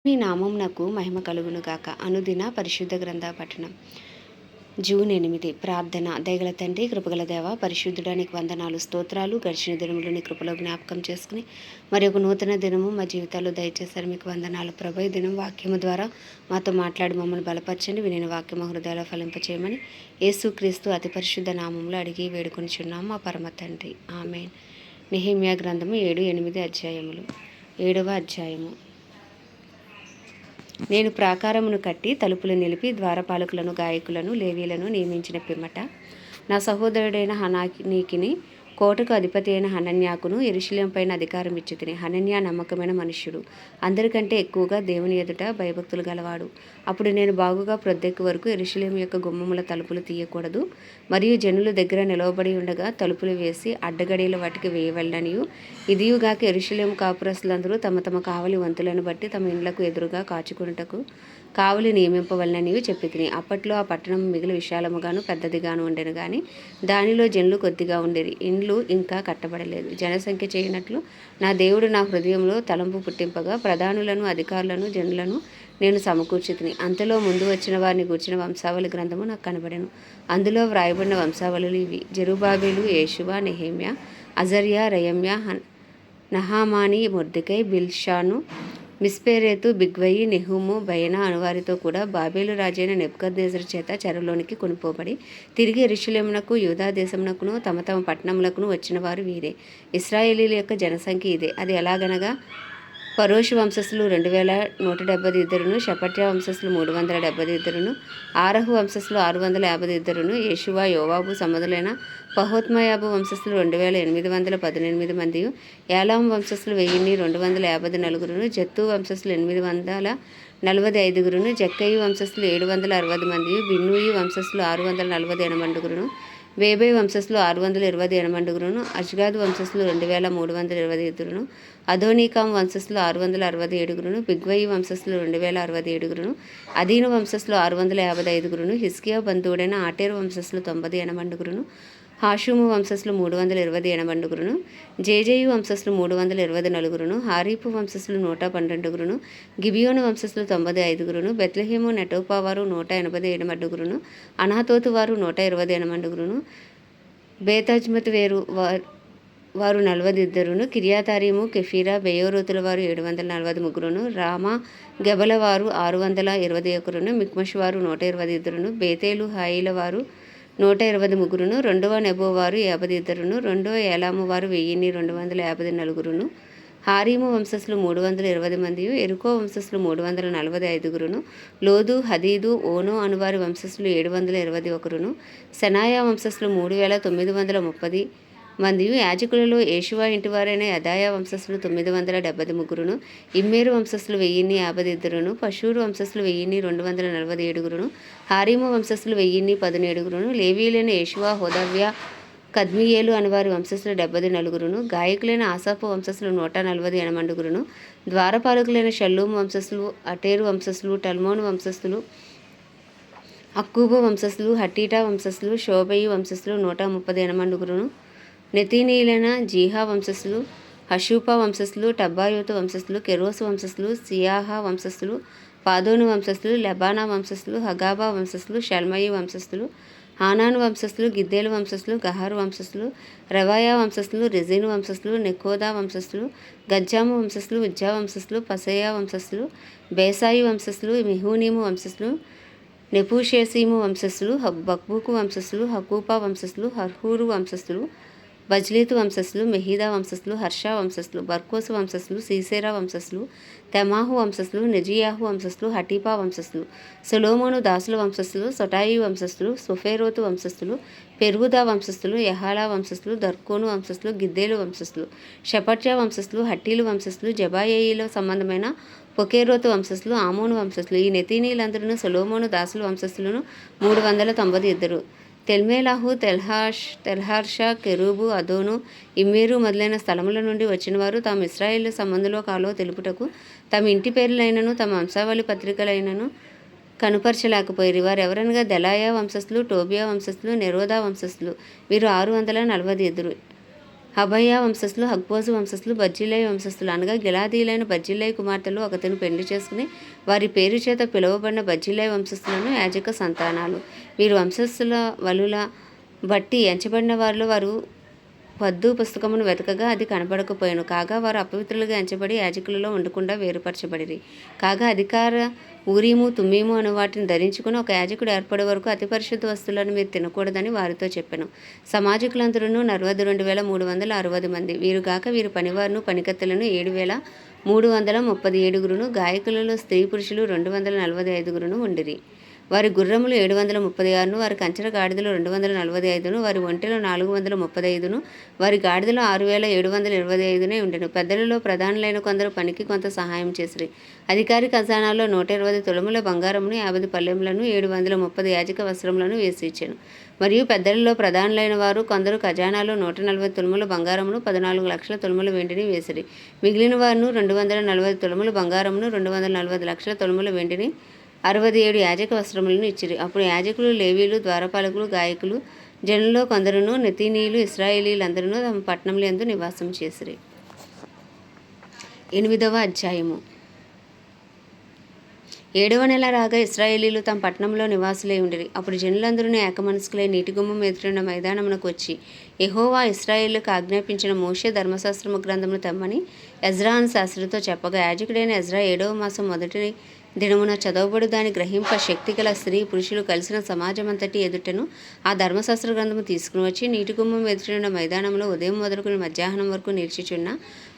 నీ నామమునకు మహిమ కలుగును గాక. అనుదిన పరిశుద్ధ గ్రంథ పఠనం. జూన్ 8. ప్రార్థన. దయగల తండ్రి, కృపగల దేవ, పరిశుద్ధుడా, నీకు వందనాలు, స్తోత్రాలు. గడిచిన దినములు నీ కృపలో జ్ఞాపకం చేసుకుని మరి ఒక నూతన దినము మా జీవితాల్లో దయచేశారు. మీకు వందనాలు ప్రభు. ఈ దినం వాక్యము ద్వారా మాతో మాట్లాడి మమ్మల్ని బలపరచండి. వినిన వాక్యము హృదయాల్లో ఫలింపచేయమని యేసుక్రీస్తు అతి పరిశుద్ధ నామంలో అడిగి వేడుకొనిచున్నాము మా పరమ తండ్రి. ఆమేన్. నెహెమ్యా గ్రంథము 7-8 అధ్యాయములు. 7వ అధ్యాయము. నేను ప్రాకారమును కట్టి తలుపులు నిలిపి ద్వారపాలకులను, గాయకులను, లేవీలను నియమించిన పిమ్మట నా సహోదరుడైన హనానీకిని, కోటకు అధిపతి అయిన హనన్యాకును యెరూషలేము పైన అధికారం ఇచ్చితిని. హనన్యా నమ్మకమైన మనుష్యుడు, అందరికంటే ఎక్కువగా దేవుని ఎదుట భయభక్తులు గలవాడు. అప్పుడు నేను బాగుగా ప్రొద్దెక్కు వరకు యెరూషలేము యొక్క గుమ్మముల తలుపులు తీయకూడదు, మరియు జనుల దగ్గర నిలవబడి ఉండగా తలుపులు వేసి అడ్డగడియల వాటికి వేయవలననియు, ఇదియుగాక యెరూషలేము కాపురస్తులందరూ తమ తమ కావలి వంతులను బట్టి తమ ఇండ్లకు ఎదురుగా కాచుకొనుటకు కావలి నియమింపవలననియు చెప్పితిని. అప్పట్లో ఆ పట్టణం మిగిలి విశాలముగాను పెద్దదిగాను ఉండెను గాని దానిలో జనులు కొద్దిగా ఉండేరి. ఇండ్లు ఇంకా కట్టబడలేదు. జనసంఖ్య చేయనట్లు నా దేవుడు నా హృదయంలో తలంపు పుట్టింపగా ప్రధానులను, అధికారులను, జనులను నేను సమకూర్చితిని. అంతలో ముందు వచ్చిన వారిని గూర్చిన వంశావళి గ్రంథము నాకు కనబడెను. అందులో వ్రాయబడిన వంశావళులు ఇవి: జెరుబ్బాబెలు, యేషువ, నెహెమ్యా, అజర్యా, రయమ్యా, నహామాని, మొర్దెకై, బిల్షాను, మిస్పేరెతు, బిగ్వయి, నెహుము, బయనా అనువారితో కూడా బాబేలు రాజైన నెబుకద్నెజరు చేత చెరలోనికి కొనుపోబడి తిరిగి యెరూషలేమునకు, యూదా దేశమునకును తమ తమ పట్టణములకును వచ్చిన వారు వీరే. ఇశ్రాయేలీయుల యొక్క జనసంఖ్య ఇదే. అది ఎలాగనగా పరోషు వంశస్థులు 2172, షపట్యా వంశస్థులు 372, ఆరహు వంశస్థులు 652, యేషువ, యోవాబు సంబంధులైన పహోత్మయాబు వంశస్థులు 2818 మంది, ఏలాము వంశస్థులు 1254, జత్తు వంశస్థులు 845, జక్కయి వంశస్థులు 760 మంది, బిన్నూయి వంశస్థులు 648, బేబై వంశస్థులు 628, అజ్గాదు వంశస్థులు 2322, అదోనీకాం వంశస్థులు 667, బిగ్వయి వంశస్థులు 2067, అదీను వంశస్థులు 655, హిజ్కియా బంధువుడైన ఆటేరు వంశస్థులు 90 హాషుము వంశస్థులు 320 జేజేయు వంశస్థులు 324, హారీపు వంశస్థులు 112, గిబియోను వంశస్థులు 95, బెత్లెహేము నెటోపా వారు 187, అనాతోతు వారు 128, బేతజ్మతు వారు 42, కిర్యాతారీము, కెఫీరా, బెయోరోతుల వారు 743, రామా గెబల వారు 621, మిక్మషు వారు 122, బేతేలు హాయిల వారు 123, రెండవ నెబో వారు 52, రెండవ ఏలాము వారు 1254, హారీము వంశస్థులు 320 మంది, ఎరుకో వంశస్థులు 345, లోదు, హదీదు, ఓనో అనువారి వంశస్థులు 721, సెనాయా వంశస్థులు 3930 మంది, యాజకులలో యేషువ ఇంటివారైన యదాయా వంశస్థులు 973, ఇమ్మేరు వంశస్థులు 1052, పషూరు వంశస్థులు 1247, హారీము వంశస్థులు 1017, లేవీయులైన యేషువ, హోదవ్య, కద్మియేలు అనువారి వంశస్థులు 74, గాయకులైన ఆసాపు వంశస్థులు 148, ద్వారపాలకులైన షల్లూము వంశస్థులు, అటేరు వంశస్థులు, టల్మోను వంశస్థులు, అక్కూబు వంశస్థులు, హట్టీటా వంశస్థులు, షోబయి వంశస్థులు 130, నెతీనీయులైన జీహా వంశస్థులు, హషూపా వంశస్థులు, టబ్బాయోతు వంశస్థులు, కెరోసు వంశస్థులు, సియాహా వంశస్థులు, పాదోను వంశస్థులు, లెబానా వంశస్థులు, హగాబా వంశస్థులు, షల్మయి వంశస్థులు, హానాను వంశస్థులు, గిద్దేలు వంశస్థులు, గహారు వంశస్థులు, రవాయా వంశస్థులు, రెజీను వంశస్థులు, నెకోదా వంశస్థులు, గజ్జాము వంశస్థులు, ఉజ్జా వంశస్థులు, పసయా వంశస్థులు, బేసాయి వంశస్థులు, మెహూనీము వంశస్థులు, నెపుషేసీము వంశస్థులు, బక్బూకు వంశస్థులు, హకూపా వంశస్థులు, హర్హూరు వంశస్థులు, బజ్లీతు వంశస్థులు, మెహీదా వంశస్థులు, హర్షా వంశస్థులు, బర్కోసు వంశస్థులు, సీసేరా వంశస్థులు, తెమాహు వంశస్థులు, నెజియాహు వంశస్థులు, హటీపా వంశస్థులు, సొలొమోను దాసుల వంశస్థులు, సొటాయి వంశస్థులు, సొఫేరోతు వంశస్థులు, పెరుగుదా వంశస్థులు, యహాలా వంశస్థులు, దర్కోను వంశస్థులు, గిద్దేలు వంశస్థులు, షపట్యా వంశస్థులు, హట్టీలు వంశస్థులు, జబాయేయిలో సంబంధమైన పొకేరోతు వంశస్థులు, ఆమోను వంశస్థులు. ఈ నెతీనీలందరూ సొలొమోను దాసుల వంశస్థులను 392. తెల్మేలాహు, తెల్హార్షా, కెరూబు, అదోను, ఇమ్మేరు మొదలైన స్థలముల నుండి వచ్చినవారు తాము ఇశ్రాయేలు సంబంధులో కాలో తెలుపుటకు తమ ఇంటి పేర్లైనను తమ వంశావళి పత్రికలైనను కనుపరచలేకపోయిరి. వారెవరనగా దెలాయా వంశస్థులు, టోబియా వంశస్థులు, నెరోదా వంశస్థులు. వీరు 642. హబయ్య వంశస్థులు, హక్బోజు వంశస్థులు, బర్జిల్లై వంశస్థులు అనగా గిలాదీలైన బర్జిల్లై కుమార్తెలు ఒకతను పెళ్లి చేసుకుని వారి పేరు చేత పిలువబడిన బర్జిల్లై వంశస్థులను యాజక సంతానాలు. వీరు వంశస్థుల వలుల బట్టి ఎంచబడిన వారిలో వారు వద్దు పుస్తకమును వెతకగా అది కనబడకపోయాను. కాగా వారు అపవిత్రులుగా ఎంచబడి యాజకులలో ఉండకుండా వేరుపరచబడిరి. కాగా అధికార ఊరీము తుమ్మీము అను వాటిని ధరించుకుని ఒక యాజకుడు ఏర్పడే వరకు అతి పరిశుద్ధ వస్తువులను మీరు తినకూడదని వారితో చెప్పాను. సమాజకులందరూ 42,360 మంది. వీరుగాక వీరి పనివారును పనికత్తెలను 7,337 గాయకులలో స్త్రీ పురుషులు 245 ఉండిరి. వారి గుర్రములు 736, వారి కంచెర గాడిదలు 245, వారి ఒంటెలు 435, వారి గాడిదలు 6,725 ఉండెను. పెద్దలలో ప్రధానులైన కొందరు పనికి కొంత సహాయం చేసిరి. అధికారి ఖజానాలో 120 తులముల బంగారమును, 50 పల్లెములను, 730 యాజక వస్త్రములను వేసి ఇచ్చాను. మరియు పెద్దలలో ప్రధానులైన వారు కొందరు ఖజానాలో 140 తులముల బంగారమును, 14 లక్షల తులముల వెండిని వేసిరి. మిగిలిన వారును 240 తులముల బంగారమును, 240 లక్షల తులముల వెండిని, 67 యాజక వస్త్రములను ఇచ్చిరి. అప్పుడు యాజకులు, లేవీలు, ద్వారపాలకులు, గాయకులు, జనుల్లో కొందరును, నెతీనీయులు, ఇశ్రాయేలీలందరూ తమ పట్టణములందు నివాసం చేసిరి. 8వ అధ్యాయము. 7వ నెల రాగా ఇశ్రాయేలీలు తమ పట్టణంలో నివాసులై ఉండిరి. అప్పుడు జనులందరూ ఏకమనస్కులై నీటి గుమ్మం ఎదురున్న మైదానమునకు వచ్చి యెహోవా ఇశ్రాయేలుకు ఆజ్ఞాపించిన మోషే ధర్మశాస్త్రము గ్రంథమును తెమ్మని ఎజ్రా అను శాస్త్రితో చెప్పగా, యాజకుడైన ఎజ్రా 7వ మాసం మొదటి దినమున చదవబడు దాని గ్రహింప శక్తి గల స్త్రీ పురుషులు కలిసిన సమాజమంతటి ఎదుటను ఆ ధర్మశాస్త్ర గ్రంథము తీసుకుని వచ్చి నీటి గుమ్మం ఎదుటిన మైదానంలో ఉదయం మొదలుకుని మధ్యాహ్నం వరకు నిలిచిచున్న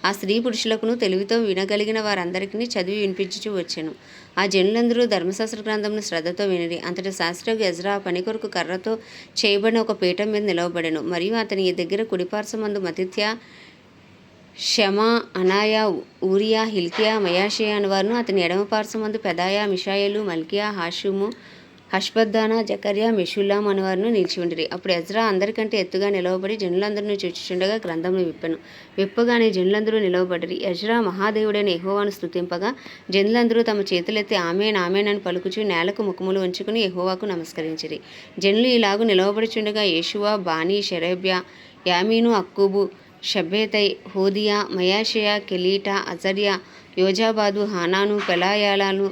ఆ స్త్రీ పురుషులకును తెలివితో వినగలిగిన వారందరికీ చదివి వినిపించుచూ వచ్చెను. ఆ జనులందరూ ధర్మశాస్త్ర గ్రంథమును శ్రద్ధతో వినిరి. అంతటి శాస్త్రజ్ఞ ఎజ్రా ఆ పని కొరకు కర్రతో చేయబడిన ఒక పీఠం మీద నిలవబడెను. మరియు అతని దగ్గర కుడిపార్శ్వమందు మతిథ్య, షమా, అనాయా, ఊరియా, హిల్కియా, మయాషియా అనువారును, అతని ఎడమ పార్శ్వమందు పెదాయా, మిషాయేలు, మల్కియా, హాషుము, హష్బద్దానా, జకర్యా, మెషుల్లాం అనువారును నిలిచి ఉండిరి. అప్పుడు ఎజ్రా అందరికంటే ఎత్తుగా నిలవబడి జనులందరినీ చూచుచుండగా గ్రంథమును విప్పగానే జనులందరూ నిలవబడిరి. ఎజ్రా మహాదేవుడైన యెహోవాను స్తుతింపగా జనులందరూ తమ చేతులెత్తి ఆమేన్ ఆమేన్ అని పలుకుచూ నేలకు ముఖములు ఉంచుకుని యెహోవాకు నమస్కరించిరి. జనులు ఇలాగు నిలవబడుచుండగా యేషువా, బానీ, షెరేబ్యా, యామీను, అక్కూబు, షబ్బేతై, హోదియా, మయాషియా, కెలీటా, అజర్యా, యోజాబాదు, హానాను, పెలాయాలను,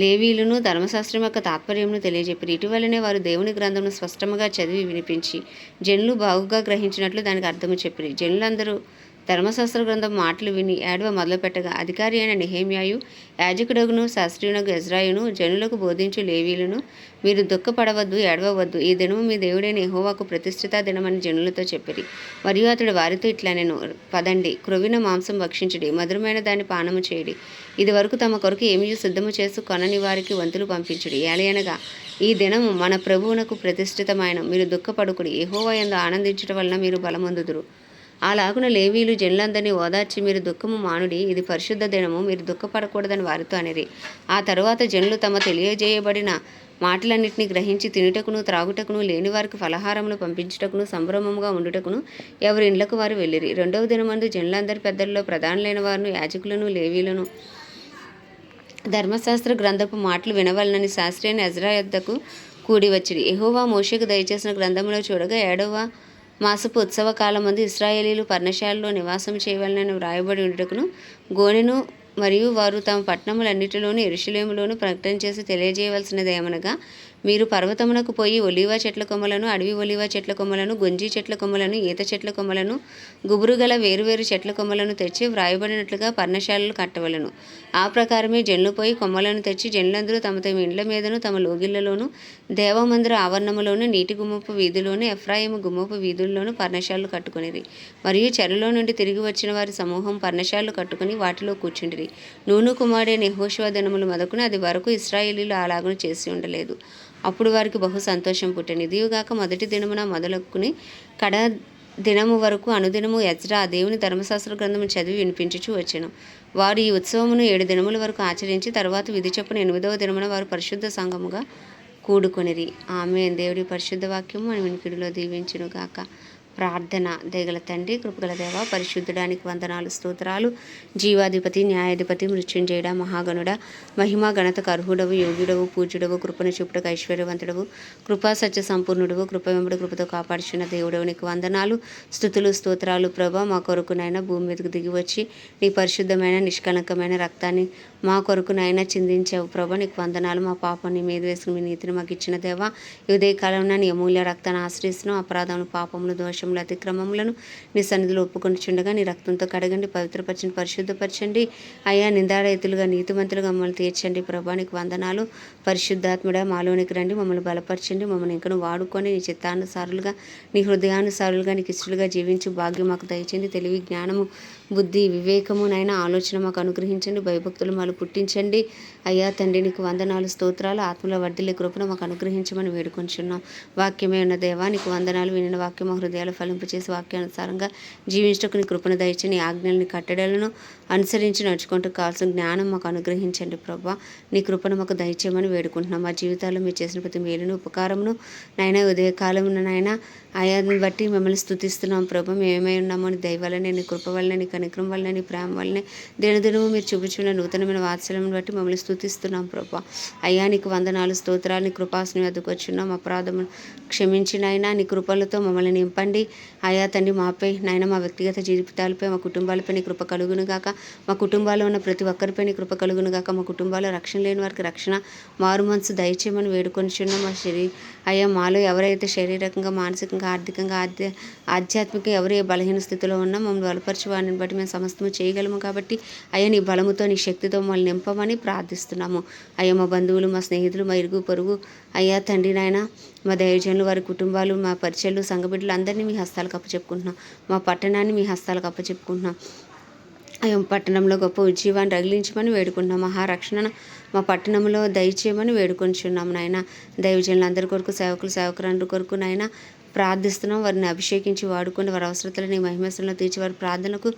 లేవీలును ధర్మశాస్త్రం యొక్క తాత్పర్యమును తెలియజెప్పిరి. ఇటీవలనే వారు దేవుని గ్రంథమును స్పష్టముగా చదివి వినిపించి జనులు బాగుగా గ్రహించినట్లు దానికి అర్థము చెప్పిరి. జనులందరూ ధర్మశాస్త్ర గ్రంథం మాటలు విని ఏడవ మొదలుపెట్టగా అధికారి అయిన నెహెమ్యాయు, యాజకుడగును శాస్త్రీయునకు ఎజ్రాయును జనులకు బోధించు లేవీలును, మీరు దుఃఖపడవద్దు, ఏడవవద్దు, ఈ దినము మీ దేవుడైన యెహోవాకు ప్రతిష్ఠిత దినమని జనులతో చెప్పిరి. మరియు అతడు వారితో ఇట్లనెను, పదండి, క్రొవ్విన మాంసం భక్షించుడి, మధురమైన దాన్ని పానము చేయుడి. ఇది వరకు తమ కొరకు ఏమీ సిద్ధము చేసి కొనని వారికి వంతులు పంపించుడి. ఏలయనగా ఈ దినము మన ప్రభువునకు ప్రతిష్ఠితమైన. మీరు దుఃఖపడుకుడి, యెహోవా యందు ఆనందించడం వలన మీరు బలమొందుదురు. అలాగున లేవీలు జనులందరినీ ఓదార్చి, మీరు దుఃఖము మానుడి, ఇది పరిశుద్ధ దినము, మీరు దుఃఖపడకూడదని వారితో అనిరి. ఆ తరువాత జనులు తమ తెలియజేయబడిన మాటలన్నింటినీ గ్రహించి తినుటకును త్రాగుటకును, లేని వారికి ఫలహారములు పంపించుటకును, సంభ్రమముగా ఉండుటకును ఎవరి ఇండ్లకు వారు వెళ్ళిరి. 2వ దినమందు జనులందరి పెద్దలలో ప్రధానులైన వారును, యాజకులను, లేవీలను ధర్మశాస్త్ర గ్రంథపు మాటలు వినవలనని శాస్త్రి అయిన ఎజ్రా యొద్దకు కూడి వచ్చిరి. యెహోవా మోషేకు దయచేసిన గ్రంథములో చూడగా 7వ మాసపు ఉత్సవ కాలమందు ఇశ్రాయేలీలు పర్ణశాలలో నివాసం చేయవలనని వ్రాయబడి ఉండుటకును గోనెను మరియు వారు తమ పట్టణములన్నిటిలోనూ యెరూషలేములోను ప్రకటన చేసి తెలియజేయవలసినదేమనగా, మీరు పర్వతమునకు పోయి ఒలీవ చెట్ల కొమ్మలను, అడవి ఒలీవ చెట్ల కొమ్మలను, గొంజి చెట్ల కొమ్మలను, ఈత చెట్ల కొమ్మలను, గుబురుగల వేరువేరు చెట్ల కొమ్మలను తెచ్చి వ్రాయబడినట్లుగా పర్ణశాలలు కట్టవలను. ఆ ప్రకారమే జనులు పోయి కొమ్మలను తెచ్చి జనులందరూ తమ తమ ఇండ్ల మీదను, తమ లోగిళ్లలోను, దేవమందిర ఆవరణములోను, నీటి గుమ్మపు వీధిలోను, ఎఫ్రాయిము గుమ్మపు వీధుల్లోనూ పర్ణశాలలు కట్టుకొనిరి. మరియు చెరలో నుండి తిరిగి వచ్చిన వారి సమూహం పర్ణశాలలు కట్టుకుని వాటిలో కూర్చుండిరి. నూను కుమారుడైన యెహోషువ దినములు మొదలుకుని అది వరకు ఇశ్రాయేలీలు అలాగున చేసి ఉండలేదు. అప్పుడు వారికి బహు సంతోషం పుట్టెను. ఇదియుగాక మొదటి దినమున మొదలుకుని కడ దినము వరకు అనుదినము ఎజ్రా దేవుని ధర్మశాస్త్ర గ్రంథము చదివి వినిపించుచూ వచ్చెను. వారు ఈ ఉత్సవమును 7 దినముల వరకు ఆచరించి తర్వాత విధి చొప్పున 8వ దినమున వారు పరిశుద్ధ సంఘముగా కూడుకొనిరి. ఆమేన్. దేవుడి పరిశుద్ధ వాక్యము మన వినికిడిలో దీవించునుగాక. ప్రార్థన. దయగల తండ్రి, కృపగల దేవ, పరిశుద్ధుడానికి వందనాలు, స్తోత్రాలు. జీవాధిపతి, న్యాయాధిపతి, మృత్యుంజయుడ, మహాగణుడ, మహిమా ఘనతకు అర్హుడవు, యోగ్యుడవు, పూజ్యుడవు, కృపను చూపుటకు ఐశ్వర్యవంతుడవు, కృపా సత్య సంపూర్ణుడవు, కృప వెంబడి కృపతో కాపాడుచున్న దేవుడవు, నీకు వందనాలు, స్తుతులు, స్తోత్రాలు. ప్రభా, మా కొరకునైనా భూమి మీదకు దిగివచ్చి నీ పరిశుద్ధమైన నిష్కలంకమైన రక్తాన్ని మా కొరకునైనా చిందించావు. ప్రభా, నీకు వందనాలు. మా పాపాన్ని మీద వేసుకుని మీ నీతిని మాకు ఇచ్చిన దేవా, ఈ ఉదయకాలంలో నీ అమూల్య రక్తాన్ని ఆశ్రయిస్తున్నాం. అపరాధములు, పాపములు, దోషములు, అతిక్రమములను నీ సన్నిధిలో ఒప్పుకొనిచుండగా నీ రక్తంతో కడగండి, పవిత్రపరచండి, పరిశుద్ధపరచండి. అయ్యా, నిందారహితులుగా నీతిమంతులుగా మమ్మల్ని తీర్చండి. ప్రభా, నీకు వందనాలు. పరిశుద్ధాత్ముడా, మాలోనికి రండి, మమ్మల్ని బలపరచండి, మమ్మల్ని ఇంకను వాడుకొని నీ చిత్తానుసారులుగా, నీ హృదయానుసారులుగా, నీకు ఇష్టలుగా జీవించి భాగ్యం మాకు దయచేయండి. తెలివి, జ్ఞానము, బుద్ధి, వివేకము నైనా ఆలోచన మాకు అనుగ్రహించండి. భయభక్తులు మాలు పుట్టించండి. అయ్యా తండ్రి, నీకు వందనాలు, స్తోత్రాలు. ఆత్మల వర్ధిల్లే కృపను మాకు అనుగ్రహించమని వేడుకొంచున్నాం. వాక్యమే ఉన్న దేవా, నీకు వందనాలు. వినిన వాక్యం మా హృదయాలు ఫలింపచేసి వాక్యానుసారంగా జీవించటకు నీ కృపను దయచి నీ ఆజ్ఞల్ని, కట్టడలను అనుసరించి నడుచుకుంటూ కావాల్సిన జ్ఞానం మాకు అనుగ్రహించండి. ప్రభా, నీ కృపను మాకు దయచేయమని వేడుకుంటున్నాం. మా జీవితాల్లో మీరు చేసిన ప్రతి మేలును, ఉపకారమును నైనా ఉదయకాలమున నైనా ఆయాన్ని బట్టి మిమ్మల్ని స్తుతిస్తున్నాం. ప్రభా, మేమేమై ఉన్నామో నీ దయ వల్లనే, నీ కృప వల్లనే, నీ కనికరం వల్లనే, నీ ప్రేమ వల్లనే, దినదినము మీరు చూపించిన నూతనమైన వాత్సల్యం బట్టి మమ్మల్ని స్తుతిస్తున్నాం. ప్రభా, అయ్యా, నీకు వందనాలు, స్తోత్రాలు. నీ కృపాసనం వద్దకు వచ్చున్నాం. అపరాధము క్షమించి నాయనా నీ కృపలతో మమ్మల్ని నింపండి. అయ్యా తండ్రి, మాపై నాయన, మా వ్యక్తిగత జీవితాలపై, మా కుటుంబాలపై నీ కృప కలుగును గాక. మా కుటుంబాల్లో ఉన్న ప్రతి ఒక్కరిపై నీ కృప కలుగును గాక. మా కుటుంబాల్లో రక్షణ లేని వారికి రక్షణ, మారు మనసు దయచేయమని వేడుకొనిచున్నాం. మా అయ్యా, మాలో ఎవరైతే శారీరకంగా, మానసికంగా, ఆర్థికంగా, ఆధ్యాత్మికంగా ఎవరు ఏ బలహీన స్థితిలో ఉన్నా మమ్మల్ని బలపరచు, వారిని బట్టి మేము సమస్తము చేయగలము. కాబట్టి అయ్యా, నీ బలముతో, నీ శక్తితో మమ్మల్ని నింపమని ప్రార్థిస్తున్నాము. అయ్యా, మా బంధువులు, మా స్నేహితులు, మా ఇరుగు పొరుగు, అయ్యా తండ్రి నాయన, మా దైవజనులు, వారి కుటుంబాలు, మా పరిచయలు, సంఘబిడ్డలు అందరినీ మీ హస్తాలకు అప్పచెప్పుకుంటున్నాం. మా పట్టణాన్ని మీ హస్తాలకు అప్పచెప్పుకుంటున్నాం. అయ్యా, పట్టణంలో గొప్ప ఉజ్జీవాన్ని రగిలించమని వేడుకుంటున్నాం. మహారక్షణ మా పట్టణంలో దయచేయమని వేడుకొంచున్నాం. నాయన, దైవజనులందరి కొరకు, సేవకులు, సేవకులందరి కొరకు నాయన ప్రార్థిస్తున్నాం. వారిని అభిషేకించి వాడుకొని వారి అవసరతలని మహిమేశ్వరంలో తీర్చి వారి ప్రార్థనకు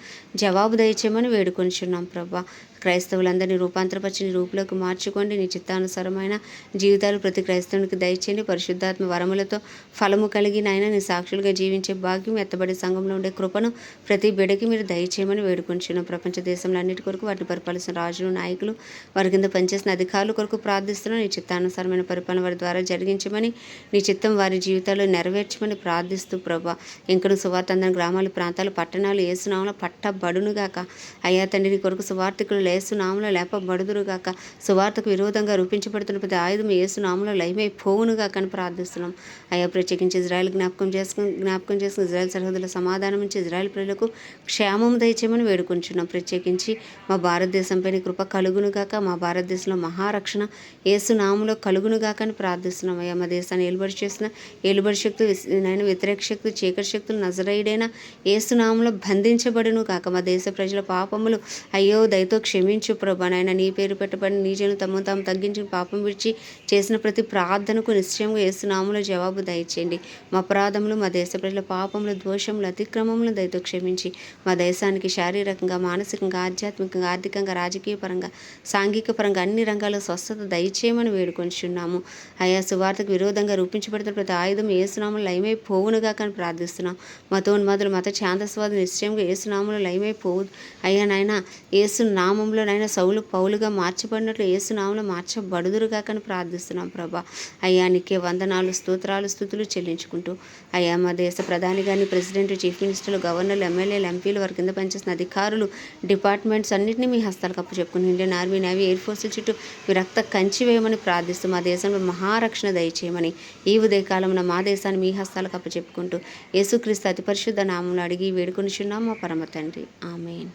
జవాబు దయచేయమని వేడుకొంచున్నాం. ప్రభా, క్రైస్తవులందరినీ రూపాంతరపరిచి నీ రూపులోకి మార్చుకోండి. నీ చిత్తానుసారమైన జీవితాలు ప్రతి క్రైస్తవునికి దయచేయండి. పరిశుద్ధాత్మ వరములతో ఫలము కలిగి నాయన నీ సాక్షులుగా జీవించే భాగ్యం, ఎత్తబడి సంఘంలో ఉండే కృపను ప్రతి బిడకి మీరు దయచేయమని వేడుకొంచున్నాం. ప్రపంచ దేశంలో అన్నిటి కొరకు వాటిని పరిపాలిస్తున్న రాజులు, నాయకులు, వారి కింద పనిచేసిన అధికారుల కొరకు ప్రార్థిస్తున్నాం. నీ చిత్తానుసారమైన పరిపాలన వారి ద్వారా జరిగించమని, నీ చిత్తం వారి జీవితాల్లో నెరవేర్చమని ప్రార్థిస్తూ ప్రభా, ఇంకను సువార్త అందరి గ్రామాలు, ప్రాంతాలు, పట్టణాలు యేసునామములో పట్టబడునుగాక. అయ్యా తండ్రి, నీ కొరకు సువార్థికులు యేసునామములో లేపబడుదురుగాక. సువార్తకు విరోధంగా రూపించబడుతున్న ప్రతి ఆయుధం యేసునామములో లయమై పోవునుగాక అని ప్రార్థిస్తున్నాం. అయ్యా, ప్రత్యేకించి ఇజ్రాయెల్ జ్ఞాపకం చేసుకుని ఇజ్రాయెల్ సరిహద్దుల సమాధానం నుంచి ఇజ్రాయెల్ ప్రజలకు క్షేమం దయచేయమని వేడుకుంటున్నాం. ప్రత్యేకించి మా భారతదేశంపై నీ కృప కలుగునుగాక. మా భారతదేశంలో మహారక్షణ యేసునామములో కలుగునుగాక అని ప్రార్థిస్తున్నాం. అయ్యా, మా దేశాన్ని ఏలుబడి చేసిన ఏలుబడి శక్తులు, నాయన వ్యతిరేక శక్తులు, చీకటి శక్తులు నజరేయుడైన యేసునామములో బంధించబడును కాక. మా దేశ ప్రజల పాపములు అయ్యో దయతో క్షమించు ప్రభా. నాయన, నీ పేరు పెట్టబడిన నీ జనులు తమను తాము తగ్గించి పాపం విడిచి చేసిన ప్రతి ప్రార్థనకు నిశ్చయంగా యేసునామములో జవాబు దయచేయండి. మా అపరాధములు, మా దేశ ప్రజల పాపములు, దోషములు, అతిక్రమములను దయతో క్షమించి మా దేశానికి శారీరకంగా, మానసికంగా, ఆధ్యాత్మికంగా, ఆర్థికంగా, రాజకీయ పరంగా, సాంఘిక పరంగా అన్ని రంగాల్లో స్వస్థత దయచేయమని వేడుకొంచున్నాము. అయా, సువార్తకు విరోధంగా రూపించబడుతున్న ప్రతి ఆయుధం యేసునామములో లయమై పోవునుగా కానీ ప్రార్థిస్తున్నాం. మతోన్మాదులు, మత ఛాందస్వాదులు నిశ్చయంగా యేసునామములో లయమై పోవు. అయ్యా నాయన, యేసు నామంలో నైనా సౌలు పౌలుగా మార్చబడినట్లు యేసునామంలో మార్చబడుదురుగా కానీ ప్రార్థిస్తున్నాం. ప్రభా, అయ్యా, నీకే వందనాలు, స్తోత్రాలు, స్తుతులు చెల్లించుకుంటూ అయ్యా, మా దేశ ప్రధాని కానీ, ప్రెసిడెంట్, చీఫ్ మినిస్టర్లు, గవర్నర్లు, ఎమ్మెల్యేలు, ఎంపీలు, వారి కింద పనిచేసిన అధికారులు, డిపార్ట్మెంట్స్ అన్నింటినీ మీ హస్తాలకు అప్పచెప్పుకుని ఇండియన్ ఆర్మీ, నేవీ, ఎయిర్ ఫోర్సుల చుట్టూ మీ రక్త కంచి వేయమని ప్రార్థిస్తూ మా దేశంలో మహారక్షణ దయచేయమని ఈ ఉదయకాలంలో మా దేశాన్ని మీ హస్తాలకు అప్పచెప్పుకుంటూ యేసుక్రీస్తు అతి పరిశుద్ధ నామంలో అడిగి వేడుకొనిచున్నాం మా పరమ తండ్రి. ఆమేన్.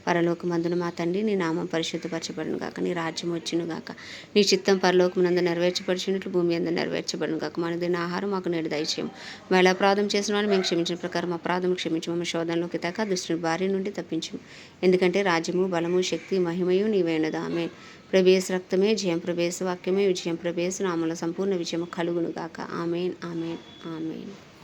పరలోకమందున మా తండ్రి, నీ నామం పరిశుద్ధపరచబడును గాక. నీ రాజ్యం వచ్చును గాక. నీ చిత్తం పరలోకమునందు నెరవేర్చబడినట్లు భూమి అందు నెరవేర్చబడును గాక. మన దిన ఆహారం మాకు నేడు దయచేయం. మేము అపరాధం చేసిన వారిని మేము క్షమించిన ప్రకారం అపరాధం క్షమించు. మమ్మ శోధనలోకి తేక దుష్టుని బారి నుండి తప్పించు. ఎందుకంటే రాజ్యము, బలము, శక్తి, మహిమయు నీవేనదా. ఆమేన్. ప్రభేశ రక్తమే జయం, ప్రభేశ వాక్యమే విజయం, ప్రభేశ నామములో సంపూర్ణ విజయము కలుగును గాక. ఆమేన్, ఆమేన్, ఆమేన్.